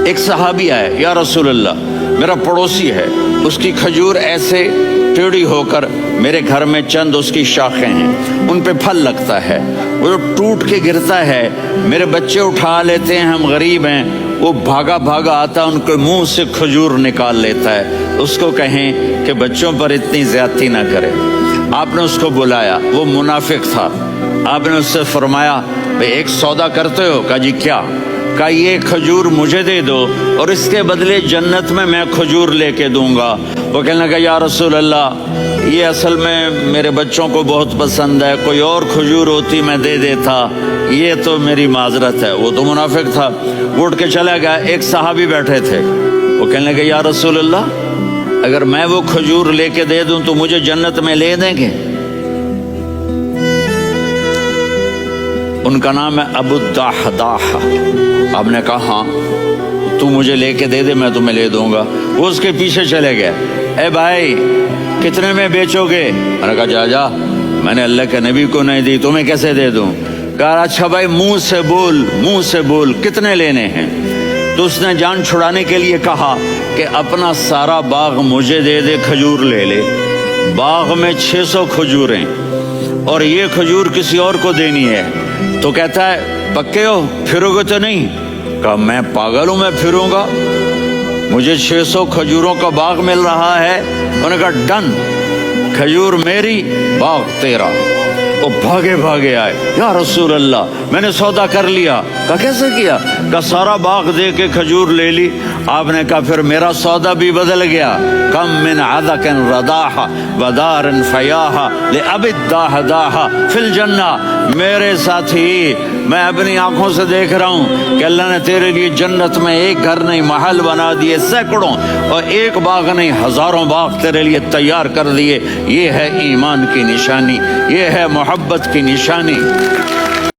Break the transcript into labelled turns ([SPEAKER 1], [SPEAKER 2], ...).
[SPEAKER 1] ایک صحابی آئے، یا رسول اللہ میرا پڑوسی ہے، اس کی کھجور ایسے ٹیڑھی ہو کر میرے گھر میں چند اس کی شاخیں ہیں، ان پہ پھل لگتا ہے، وہ ٹوٹ کے گرتا ہے، میرے بچے اٹھا لیتے ہیں، ہم غریب ہیں، وہ بھاگا بھاگا آتا ان کے منہ سے کھجور نکال لیتا ہے، اس کو کہیں کہ بچوں پر اتنی زیادتی نہ کرے۔ آپ نے اس کو بلایا، وہ منافق تھا، آپ نے اس سے فرمایا بھئی ایک سودا کرتے ہو؟ کہا جی کیا؟ کہا یہ کھجور مجھے دے دو اور اس کے بدلے جنت میں کھجور لے کے دوں گا۔ وہ کہنے لگا یا رسول اللہ یہ اصل میں میرے بچوں کو بہت پسند ہے، کوئی اور کھجور ہوتی میں دے دیتا، یہ تو میری معذرت ہے۔ وہ تو منافق تھا، وہ اٹھ کے چلا گیا۔ ایک صحابی بیٹھے تھے، وہ کہنے لگے یا رسول اللہ اگر میں وہ کھجور لے کے دے دوں تو مجھے جنت میں لے دیں گے؟ ان کا نام ہے ابو الدحداح۔ آپ نے کہا ہاں تو مجھے لے کے دے دے، میں تمہیں لے دوں گا۔ وہ اس کے پیچھے چلے گئے، اے بھائی کتنے میں بیچو گے؟ میں نے کہا جا میں نے اللہ کے نبی کو نہیں دی، تمہیں کیسے دے دوں؟ کہا اچھا بھائی منہ سے بول کتنے لینے ہیں؟ تو اس نے جان چھڑانے کے لیے کہا کہ اپنا سارا باغ مجھے دے دے، کھجور لے لے۔ باغ میں 600 کھجوریں اور یہ کھجور کسی اور کو دینی ہے۔ تو کہتا ہے پکے ہو، پھرو گے تو نہیں؟ کہا میں پاگل ہوں، میں پھروں گا؟ مجھے 600 کھجوروں کا باغ مل رہا ہے۔ انہوں نے کہا ڈن، کھجور میری، باغ تیرا۔ وہ بھاگے بھاگے آئے، یا رسول اللہ میں نے سودا کر لیا۔ کہا کیسے کیا؟ کہا سارا باغ دے کے کھجور لے لی۔ آپ نے کہا پھر میرا سودا بھی بدل گیا۔ کم من عذق رداح ودار فیاح لأبی الدحداح فی الجنہ۔ میرے ساتھی میں اپنی آنکھوں سے دیکھ رہا ہوں کہ اللہ نے تیرے لیے جنت میں ایک گھر نہیں محل بنا دیے سینکڑوں، اور ایک باغ نہیں ہزاروں باغ تیرے لیے تیار کر دیے۔ یہ ہے ایمان کی نشانی، یہ ہے محبت کی نشانی۔